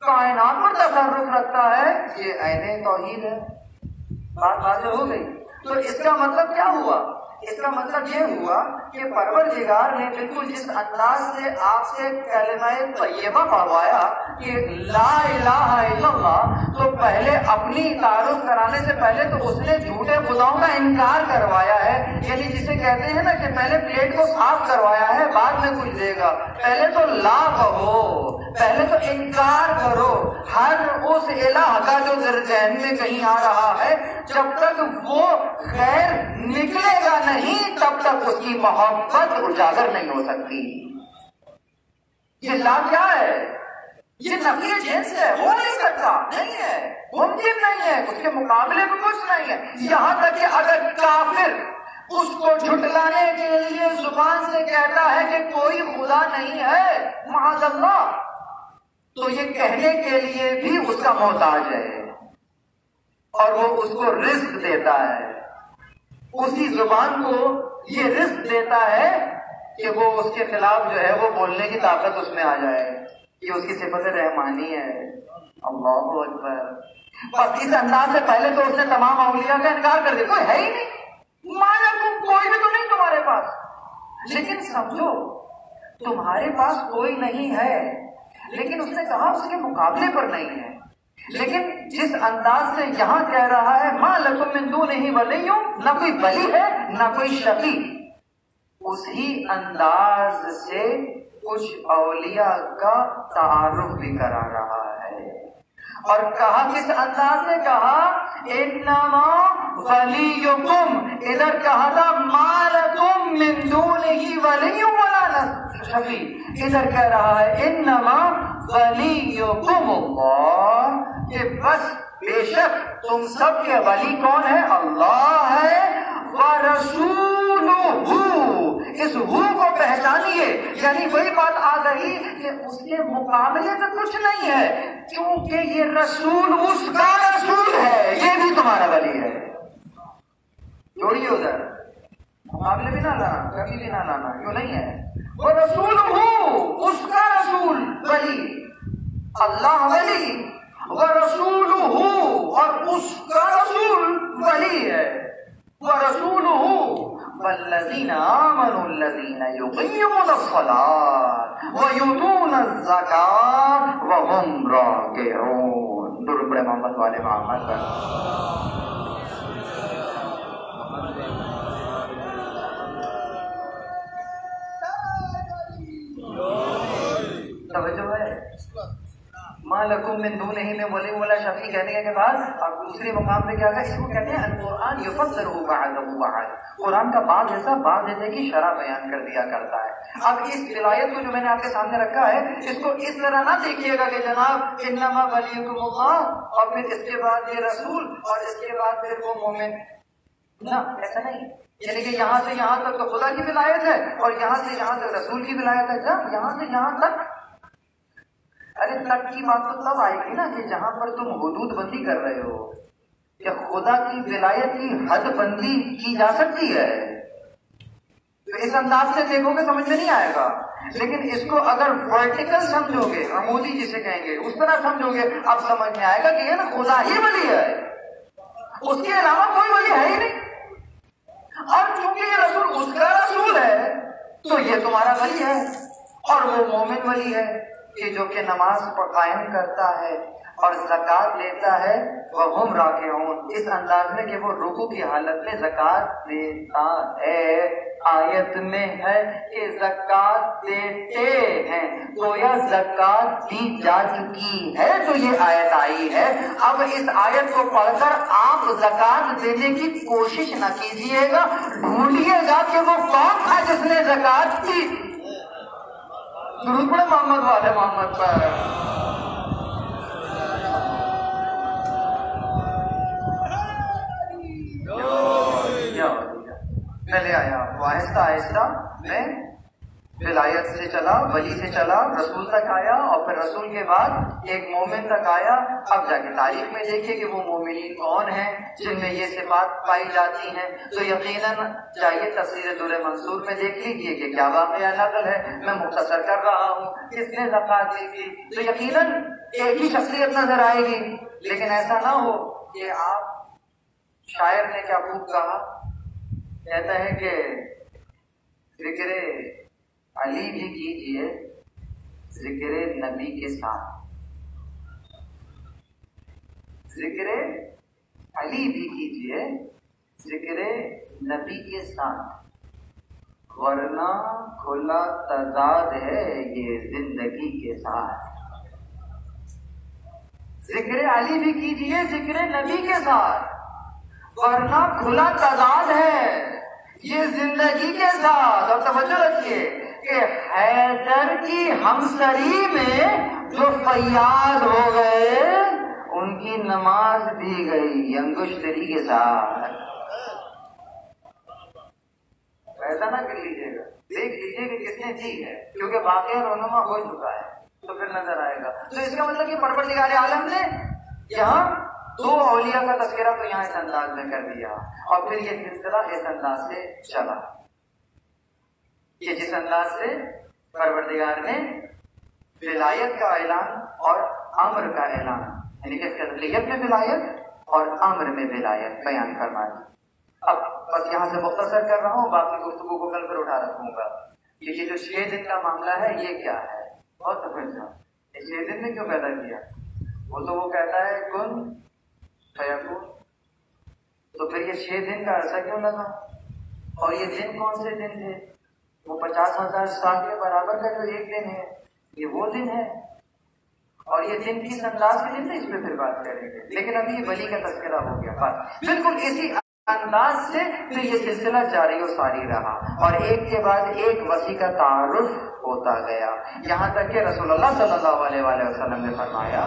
کائنات پر تصرف رکھتا ہے، یہ عین توحید ہے۔ بات واضح ہو گئی۔ تو اس کا مطلب کیا ہوا؟ اس کا مطلب یہ ہوا کہ پروردگار نے بالکل جس انداز سے آپ سے کلمہ طیبہ پڑھوایا کہ لا الہ الا اللہ، تو پہلے اپنی تعارف کرانے سے پہلے تو اس نے جھوٹے خداؤں کا انکار کروایا ہے۔ یعنی جسے کہتے ہیں نا کہ پہلے پلیٹ کو صاف کروایا ہے، بعد میں کچھ دے گا۔ پہلے تو لا کہو، پہلے تو انکار کرو ہر اس الہ کا جو ذہن میں کہیں آ رہا ہے۔ جب تک وہ غیر نکلے گا نہیں تب تک اس کی محبت اجاگر نہیں ہو سکتی۔ یہ لا کیا ہے؟ یہ نفی جنس ہے، ہو نہیں سکتا، نہیں ہے، ممکن نہیں ہے، اس کے مقابلے میں کچھ نہیں ہے۔ یہاں تک کہ اگر کافر اس کو جھٹلانے کے لیے زبان سے کہتا ہے کہ کوئی خدا نہیں ہے معاذ اللہ، تو یہ کہنے کے لیے بھی اس کا محتاج ہے اور وہ اس کو رزق دیتا ہے، اسی زبان کو یہ رزق دیتا ہے کہ وہ اس کے خلاف جو ہے وہ بولنے کی طاقت اس میں آ جائے۔ یہ اس کی صفت رحمانی ہے۔ اللہ اکبر۔ بس اس انداز سے پہلے تو اس نے تمام اولیاء کا انکار کر دیا، کوئی ہے ہی نہیں، مانا کوئی بھی تو نہیں تمہارے پاس۔ لیکن سمجھو تمہارے پاس کوئی نہیں ہے، لیکن اس نے کہا اس کے مقابلے پر نہیں ہے۔ لیکن جس انداز سے یہاں کہہ رہا ہے ما لکم من دونہ ولی، نہ کوئی ولی ہے نہ کوئی شفیع، اسی انداز سے کچھ اولیاء کا تعارف بھی کرا رہا ہے۔ اور کہا کس انداز سے کہا؟ انما ولیکم، ادھر کہا تھا ما لکم من دونہ ولی ولا شفیع، ادھر کہہ رہا ہے انما ولیکم اللہ، کہ بس بے شک تم سب کے ولی کون ہے؟ اللہ ہے، وَرَسُولُهُ، اس ہو کو پہچانیے، یعنی وہی بات آ گئی کہ اس کے مقابلے میں کچھ نہیں ہے، کیونکہ یہ رسول اس کا رسول ہے، یہ بھی تمہارا ولی ہے۔ جوڑیے ادھر، مقابلے بھی نہ لانا، کبھی بھی نہ لانا، کیوں نہیں ہے؟ وَرَسُولُهُ، اس کا رسول ولی، اللہ ولی، وَرَسُولُهُ، اور اس کا رسول ولی ہے، وَرَسُولُهُ وَالَّذِينَ آمَنُوا الَّذِينَ يُقِيمُونَ الصَّلَاةَ وَيُؤْتُونَ الزَّكَاةَ وَهُمْ رَاكِعُونَ۔ درود پڑھے محمد والے محمد پر۔ توجہ ہے؟ مَا لَكُم مِّن دُونِهِ مِن وَلِيٍّ وَلَا شَفِيعٍ کہنے کے بعد اب دوسرے مقام پہ کیا ہے؟ اس کو کہتے ہیں القرآن یفسرہ بعضہ بعض، قرآن کا بعض ایسا بعض ایسے کی شرح بیان کر دیا کرتا ہے۔ اب اس ولایت کو جو میں نے آپ کے سامنے رکھا ہے، اس کو اس طرح نہ دیکھیے گا کہ جناب انما ولیکم اللہ اور پھر اس کے بعد یہ رسول اور اس کے بعد پھر وہ مومن، نہ ایسا نہیں، یعنی کہ یہاں سے یہاں تک تو خدا کی ولایت ہے اور یہاں سے یہاں تک رسول کی ولایت ہے، جب یہاں سے یہاں تک، ارے تک کی بات تو تب آئے گی نا کہ جہاں پر تم حدود بندی کر رہے ہو، کہ خدا کی ولایت کی حد بندی کی جا سکتی ہے، تو اس انداز سے دیکھو گے سمجھ میں نہیں آئے گا، لیکن اس کو اگر ورٹیکل سمجھو گے، عمودی جسے کہیں گے، اس طرح سمجھو گے، اب سمجھ میں آئے گا کہ یہ نا خدا ہی ولی ہے، اس کے علاوہ کوئی ولی ہے ہی نہیں، اور چونکہ یہ رسول اس کا رسول ہے تو یہ تمہارا ولی ہے، اور وہ مومن ولی ہے کہ جو کہ نماز پر قائم کرتا ہے اور زکوٰۃ لیتا ہے، وَهُمْ رَاكِعُونَ، اس انداز میں کہ وہ رکوع کی حالت میں زکوٰۃ دیتا ہے۔ آیت میں ہے کہ زکوٰۃ دیتے ہیں، گویا زکوٰۃ دی جا چکی ہے تو یہ آیت آئی ہے۔ اب اس آیت کو پڑھ کر آپ زکوٰۃ دینے کی کوشش نہ کیجیے گا، ڈھونڈیے گا کہ وہ کون تھا جس نے زکوٰۃ دی۔ درود پڑھے محمد والے محمد پر۔ میں لے آیا وہ آہستہ آہستہ میں ولایت سے چلا، ولی سے چلا، رسول تک آیا، اور پھر رسول کے بعد ایک مومن تک آیا۔ اب جا کے تاریخ میں دیکھیے کہ وہ مومنین کون ہیں جن میں یہ صفات پائی جاتی ہیں، تو یقیناً چاہیے تفسیر دور منصور میں دیکھ لیجیے کہ کیا واقعہ نقل ہے، میں مختصر کر رہا ہوں، کس نے زکوٰۃ دی تھی، تو یقیناً ایک ہی شخصیت نظر آئے گی، لیکن ایسا نہ ہو کہ آپ، شاعر نے کیا خوب کہا، کہتا ہے کہ ذکر علی بھی کیجئے ذکر نبی کے ساتھ، ذکر علی بھی کیجئے ذکر نبی کے ساتھ، ورنہ کھلا تضاد ہے یہ زندگی کے ساتھ۔ ذکر علی بھی کیجئے ذکر نبی کے ساتھ، ورنہ کھلا تضاد ہے یہ زندگی کے ساتھ۔ اور توجہ رکھیے کہ حیدر کی ہمسری میں جو فیاض ہو گئے ان کی نماز دی گئی انگشتری کے ساتھ۔ ایسا نہ کر لیجیے گا، دیکھ لیجیے کہ کس نے دی ہے، کیونکہ واقعہ رونما ہو چکا ہے تو پھر نظر آئے گا۔ تو اس کا مطلب کہ پروردگار عالم نے یہاں دو اولیاء کا تذکرہ تو یہاں اس انداز میں کر دیا، اور پھر یہ سلسلہ اس انداز سے چلا کہ جس انداز سے پروردگار نے ولایت کا اعلان اور امر کا اعلان، یعنی کہ تسلیت میں ولایت اور امر میں ولایت بیان فرمایا۔ اب بس یہاں سے مختصر کر رہا ہوں، باقی گفتگو کو کل پر اٹھا رکھوں گا کہ یہ جو 6 دن کا معاملہ ہے یہ کیا ہے، بہت سمجھنا، یہ 6 دن نے کیوں پیدا کیا؟ وہ تو وہ کہتا ہے کن فیکون، تو پھر یہ 6 دن کا عرصہ کیوں لگا؟ اور یہ دن کون سے دن تھے؟ وہ 50,000 سال کے برابر کا جو ایک دن ہے یہ وہ دن ہے، اور یہ دن کس انداز کے دن تھے اس پہ پھر بات کریں گے، لیکن ابھی یہ ولی کا تذکرہ ہو گیا بات بالکل اسی انداز سے پھر یہ سلسلہ جاری و ساری رہا، اور ایک کے بعد ایک وصی کا تعارف ہوتا گیا، یہاں تک کہ رسول اللہ صلی اللہ علیہ وسلم نے فرمایا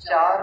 4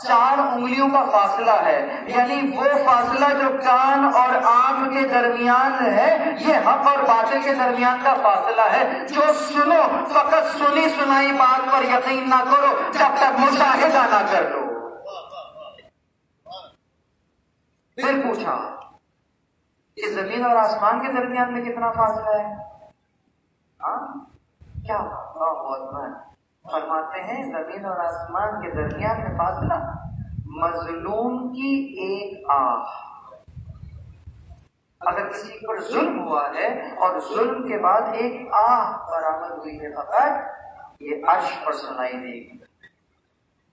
4 انگلیوں کا فاصلہ ہے، یعنی وہ فاصلہ جو کان اور آنکھ کے درمیان ہے یہ حق اور باطل کے درمیان کا فاصلہ ہے۔ جو سنو فقط سنی سنائی بات پر یقین نہ کرو جب تک مشاہدہ نہ کر لو۔ پھر پوچھا کہ زمین اور آسمان کے درمیان میں کتنا فاصلہ ہے؟ کیا اللہ اکبر! فرماتے ہیں زمین اور آسمان کے درمیان میں فاصلہ مظلوم کی ایک آہ۔ اگر کسی پر ظلم ہوا ہے اور ظلم کے بعد ایک آہ برآمد ہوئی ہے فقط، یہ عرش پر سنائی دے گی۔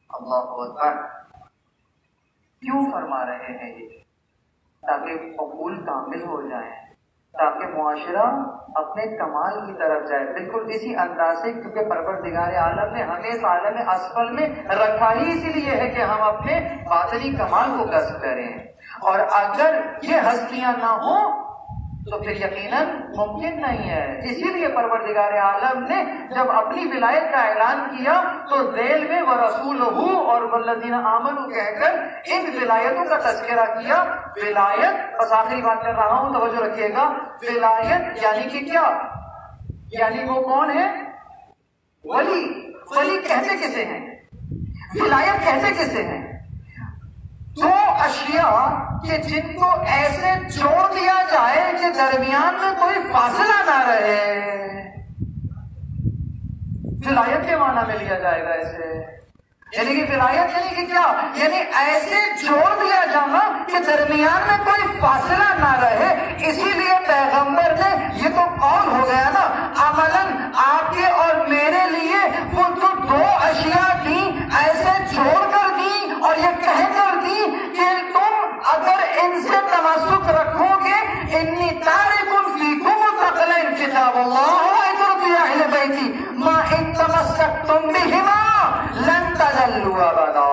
اللہ اکبر! کیوں فرما رہے ہیں یہ؟ تاکہ عقول کامل ہو جائیں، تاکہ معاشرہ اپنے کمال کی طرف جائے۔ بالکل اسی انداز سے، کیونکہ پروردگار عالم نے ہمیں اس عالم اسفل میں رکھا ہی اسی لیے ہے کہ ہم اپنے باطنی کمال کو کسب کریں، اور اگر یہ ہستیاں نہ ہوں تو پھر یقیناً ممکن نہیں ہے۔ اسی لیے پروردگار عالم نے جب اپنی ولایت کا اعلان کیا تو ذیل میں وَرَسُولُهُ اور وَالَّذِينَ آمَنُوا کہہ کر ان ولایتوں کا تذکرہ کیا۔ ولایت، بس آخری بات کر رہا ہوں، توجہ رکھیے گا، ولایت یعنی کہ کیا؟ یعنی وہ کون ہے؟ ولی۔ ولی کہتے کسے ہیں؟ ولایت کہتے کسے ہیں؟ دو اشیاء کہ جن کو ایسے جوڑ دیا جائے کہ درمیان میں کوئی فاصلہ نہ رہے، ولایت کے معنی میں لیا جائے گا اسے۔ یعنی کہ ولایت یعنی کہ کیا؟ یعنی ایسے جوڑ دیا جانا کہ درمیان میں کوئی فاصلہ نہ رہے۔ اسی لیے پیغمبر نے یہ تو قول ہو گیا نا، عملاً آپ کے اور میرے لیے وہ جو 2 اشیاء دی ایسے جوڑ کر دی اور یہ کہہ کر دی کہ تم اگر ان سے تمسک رکھو گے، انی تارک فیکم ثقلین کتاب اللہ وعطرۃ اہل بیتی ما ان تمسکتم بہما لن تضلوا ابدا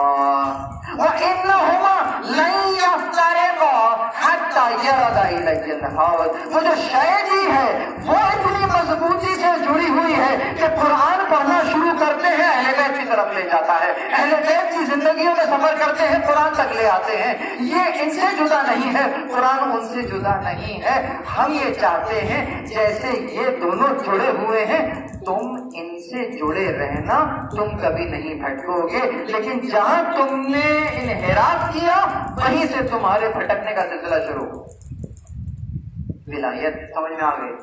وانہما لن یفترقا حتی یرد الی الحوض۔ وہ جو شے دی ہے وہ اتنی مضبوطی سے جڑی ہوئی ہے کہ قرآن پڑھنا شروع کرتے ہیں اہل بیت کی طرف لے جاتا ہے، اہل بیت کی زندگیوں میں سفر کرتے ہیں قرآن تک لے آتے ہیں۔ یہ ان سے جدا نہیں ہے، قرآن ان سے جدا نہیں ہے۔ ہم یہ چاہتے ہیں جیسے یہ دونوں جڑے ہوئے ہیں تم ان سے جڑے رہنا، تم کبھی نہیں بھٹکو گے، لیکن جہاں تم نے انحراف کیا وہیں سے تمہارے بھٹکنے کا سلسلہ شروع۔ ولایت سمجھ میں آ گئی؟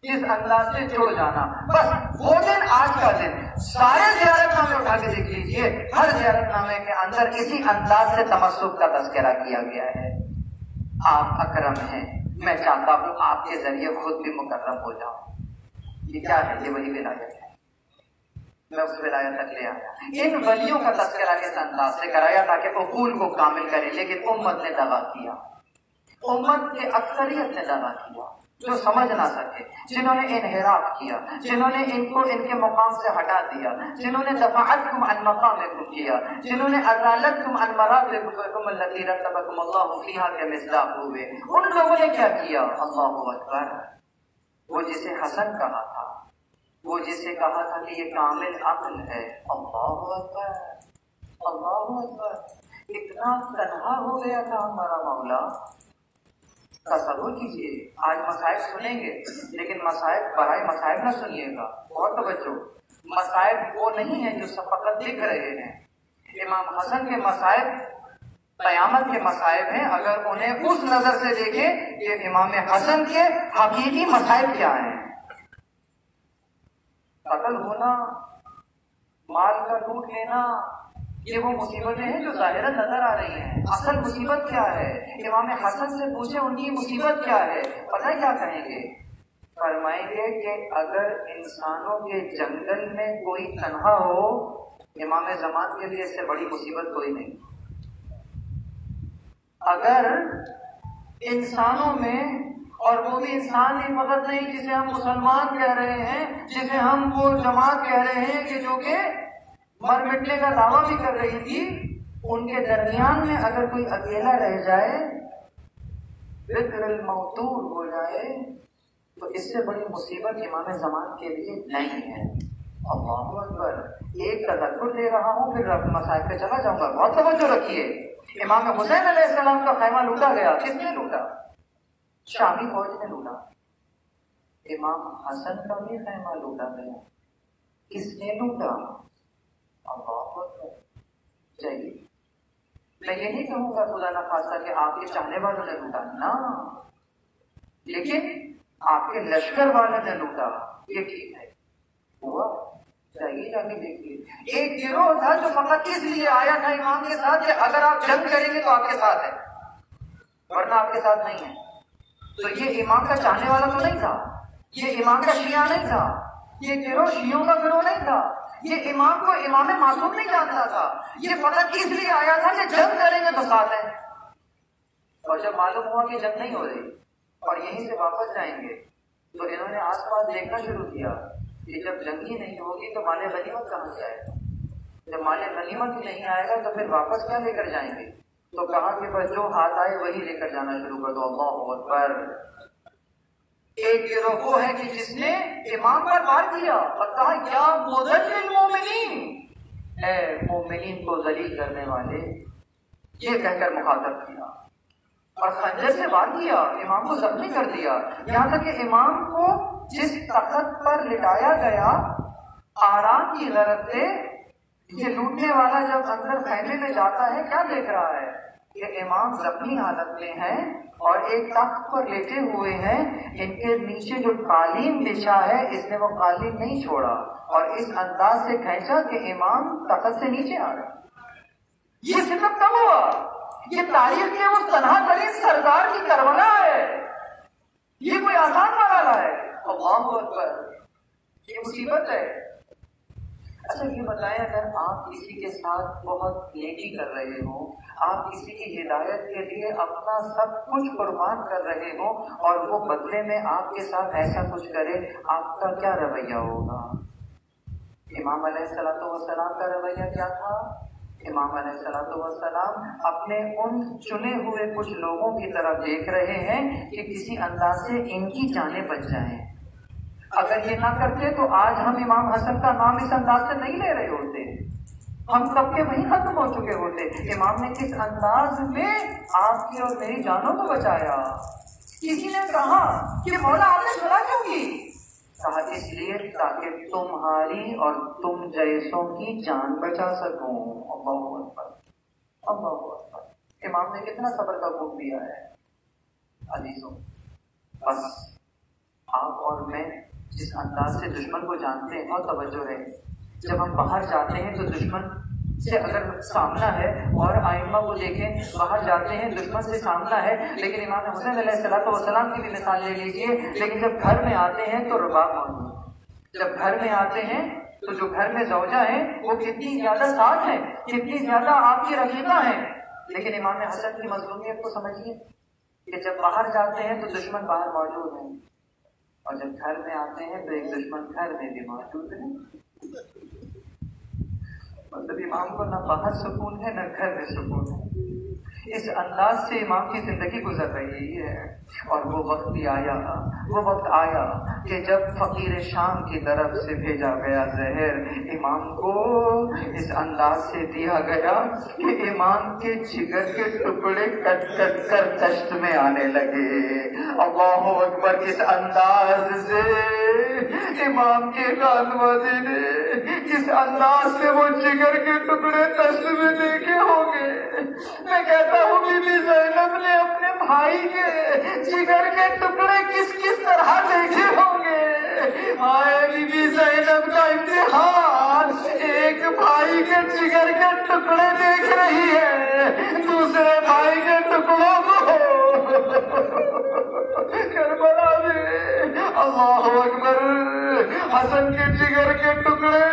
اس انداز سے جڑ جانا، بس وہ دن آج کا دن۔ سارے زیارت نامے اٹھا کے دیکھ لیجیے، ہر زیارت نامے کے اندر اسی انداز سے تمسک کا تذکرہ کیا گیا ہے۔ آپ اکرم ہیں، میں چاہتا ہوں آپ کے ذریعے خود بھی مکرم ہو جاؤں۔ یہ کیا ہے؟ یہ وہی ولایت ہے۔ میں اس ولایت تک لے آیا، ان ولیوں کا تذکرہ اس انداز سے کرایا تاکہ عقول کو کامل کرے، لیکن امت نے دغا کیا، امت کے اکثریت نے دغا کیا، جو سمجھ نہ سکے، جنہوں نے انحراف کیا، جنہوں نے ان کو ان کے مقام سے ہٹا دیا، جنہوں نے دفعتکم عن مقامکم کیا، جنہوں نے ازالتکم عن مراتبکم التي رتبکم اللہ فیہا کے مصداق ہوئے، ان لوگوں نے کیا کیا؟ اللہ اکبر! وہ جسے حسن کہا تھا، وہ جسے کہا تھا کہ یہ کامل عقل ہے، اللہ اکبر! اللہ اکبر! اتنا تنہا ہو گیا تھا ہمارا مولا۔ تصور کیجیے، آج مصائب سنیں گے لیکن مصائب برائے مصائب نہ سنیے گا، بہت توجہ۔ مصائب وہ نہیں ہیں جو سب فقط دیکھ رہے ہیں۔ امام حسن کے مصائب قیامت کے مصائب ہیں، اگر انہیں اس نظر سے دیکھیں کہ امام حسن کے حقیقی مصائب کیا ہیں۔ قتل ہونا، مال کا لوٹ لینا، یہ وہ مصیبتیں ہیں جو ظاہرا نظر آ رہی ہیں۔ اصل مصیبت کیا ہے؟ امام حسن سے پوچھیں ان کی مصیبت کیا ہے، پتہ کیا کہیں گے؟ فرمائیں گے کہ اگر انسانوں کے جنگل میں کوئی تنہا ہو، امام زمان کے لیے اس سے بڑی مصیبت کوئی نہیں۔ اگر انسانوں میں، اور وہ بھی انسان ہی فقط نہیں جسے ہم مسلمان کہہ رہے ہیں، جسے ہم وہ جماعت کہہ رہے ہیں کہ جو کہ مر مٹنے کا دعویٰ بھی کر رہی تھی، ان کے درمیان میں اگر کوئی اکیلا رہ جائے، ذکر الموتور ہو جائے، تو اس سے بڑی مصیبت امام زمان کے لیے نہیں ہے۔ اللہ اکبر، ایک تذکر دے رہا ہوں پھر مسائل پہ چلا جاؤں گا، بہت توجہ رکھیے۔ امام حسین علیہ السلام کا خیمہ لوٹا گیا، کس نے لوٹا؟ شامی فوج نے لوٹا۔ امام حسن کا بھی خیمہ لوٹا گیا، کس نے لوٹا؟ اللہ اکبر۔ چاہیے میں یہ نہیں کہوں گا خدا نہ خاصہ کہ آپ کے چاہنے والوں نے لوٹا، نہ، لیکن آپ کے لشکر والوں نے لوٹا، یہ ٹھیک ہے، ہوا؟ چاہیے جا کے دیکھیے۔ ایک گروہ تھا جو فقط اس لیے آیا تھا امام کے ساتھ کہ اگر آپ جنگ کریں گے تو آپ کے ساتھ ہے، ورنہ آپ کے ساتھ نہیں ہے۔ تو یہ امام کا چاہنے والا تو نہیں تھا، یہ امام کا شیعہ نہیں تھا، یہ گروہ شیعوں کا گروہ نہیں تھا، یہ امام کو امام معصوم نہیں جانتا تھا، یہ فقط اس لیے آیا تھا کہ جنگ کریں گے تو ساتھ ہے۔ اور جب معلوم ہوا کہ جنگ نہیں ہو رہی اور یہیں سے واپس جائیں گے تو انہوں نے آس پاس دیکھنا شروع کیا کہ جب جنگ ہی نہیں ہوگی تو مال غنیمت کہاں سے آئے گا؟ جب مال غنیمت ہی نہیں آئے گا تو پھر واپس کیا لے کر جائیں گے؟ تو کہا کہ بس جو ہاتھ آئے وہی لے کر جانا شروع کر دو۔ اللہ اکبر۔ ایک گروہ وہ ہے کہ جس نے امام پر وار کیا اور کہا یا مذل المومنین، اے مومنین کو ذلیل کرنے والے، یہ کہہ کر مخاطب کیا اور خنجر سے وار کیا، امام کو زخمی کر دیا، یہاں تک کہ امام کو جس تخت پر لٹایا گیا آرام کی غرض سے، یہ لوٹنے والا جب اندر خیمے میں جاتا ہے کیا دیکھ رہا ہے کہ امام زخمی حالت میں ہیں اور ایک تخت پر لیٹے ہوئے ہیں، ان کے نیچے جو قالین بچھا ہے اس نے وہ قالین نہیں چھوڑا اور اس انداز سے کھینچا کہ امام تخت سے نیچے آ گئے۔ یہ ستم کب ہوا؟ یہ تاریخ کے اس تنہا ترین سردار کی کربلا ہے، یہ کوئی آسان مرحلہ ہے۔ اللہ اکبر، یہ مصیبت ہے۔ اچھا یہ بتائیں، اگر آپ کسی کے ساتھ بہت نیکی کر رہے ہوں، آپ کسی کی ہدایت کے لیے اپنا سب کچھ قربان کر رہے ہوں اور وہ بدلے میں آپ کے ساتھ ایسا کچھ کرے، آپ کا کیا رویہ ہوگا؟ امام علیہ السلام کا رویہ کیا تھا؟ امام علیہ السلام اپنے ان چنے ہوئے کچھ لوگوں کی طرف دیکھ رہے ہیں کہ کسی انداز سے ان کی جانیں بچ جائیں۔ اگر یہ نہ کرتے تو آج ہم امام حسن کا نام اس انداز سے نہیں لے رہے ہوتے، ہم سب کے وہیں ختم ہو چکے ہوتے۔ امام نے کس انداز میں آپ کی اور میری جانوں کو بچایا۔ کسی نے کہا کہ مولا آپ نے سنا کیوں کی؟ کہا اس لیے تاکہ تمہاری اور تم جیسوں کی جان بچا سکوں۔ اللہ اکبر، اللہ اکبر۔ امام نے کتنا صبر کا خوب دیا ہے عزیزوں۔ بس آپ اور میں جس انداز سے دشمن کو جانتے ہیں، بہت توجہ ہے، جب ہم باہر جاتے ہیں تو دشمن سے اگر سامنا ہے، اور آئمہ کو دیکھیں، باہر جاتے ہیں دشمن سے سامنا ہے، لیکن امام حسین علیہ السلام کی بھی مثال لے لیجئے، لیکن جب گھر میں آتے ہیں تو رباب موجود، جب گھر میں آتے ہیں تو جو گھر میں زوجہ ہیں وہ کتنی زیادہ ساتھ ہیں، کتنی زیادہ آپ کی رفیقہ ہیں، لیکن امام حسن کی مظلومیت کو سمجھیے کہ جب باہر جاتے ہیں تو دشمن باہر موجود ہیں، اور جب گھر میں آتے ہیں تو ایک دشمن گھر میں بھی موجود ہے۔ مطلب امام کو نہ باہر سکون ہے نہ گھر میں سکون ہے۔ اس انداز سے امام کی زندگی گزر رہی ہے، اور وہ وقت بھی آیا، وہ وقت آیا کہ جب فقیر شام کی طرف سے بھیجا گیا زہر امام کو اس انداز سے دیا گیا کہ امام کے جگر کے ٹکڑے کٹ کٹ کر دشت میں آنے لگے۔ اللہ اکبر، کس انداز سے امام کے خانوادے نے کس انداز سے وہ جگر کے ٹکڑے دشت میں دیکھے ہوں گے۔ میں کہتا ہوں بی بی زینب نے اپنے بھائی کے جگر کے ٹکڑے کس کس طرح دیکھے ہوں گے۔ ہائے بی بی زینب کا امتحان، ایک بھائی کے جگر کے ٹکڑے دیکھ رہی ہے، دوسرے بھائی کے ٹکڑوں کو کربلا میں۔ اللہ اکبر، حسن کے جگر کے ٹکڑے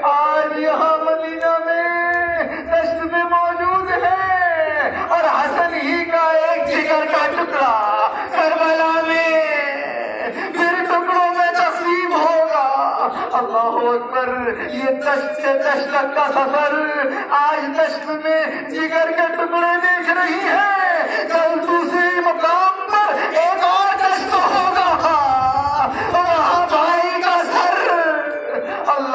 آج یہاں مدینہ میں دشت میں موجود ہیں، اور حسن ہی کا ایک جگر کا ٹکڑا کربلا میں پھر ٹکڑوں میں تقسیم ہوگا۔ اللہ اکبر، یہ دشت سے دشت تک کا سفر، آج دشت میں جگر کے ٹکڑے دیکھ رہی ہے، کل دوسری مقام پر ایک اور دشت ہوگا، وہاں بھائی کا سر۔ اللہ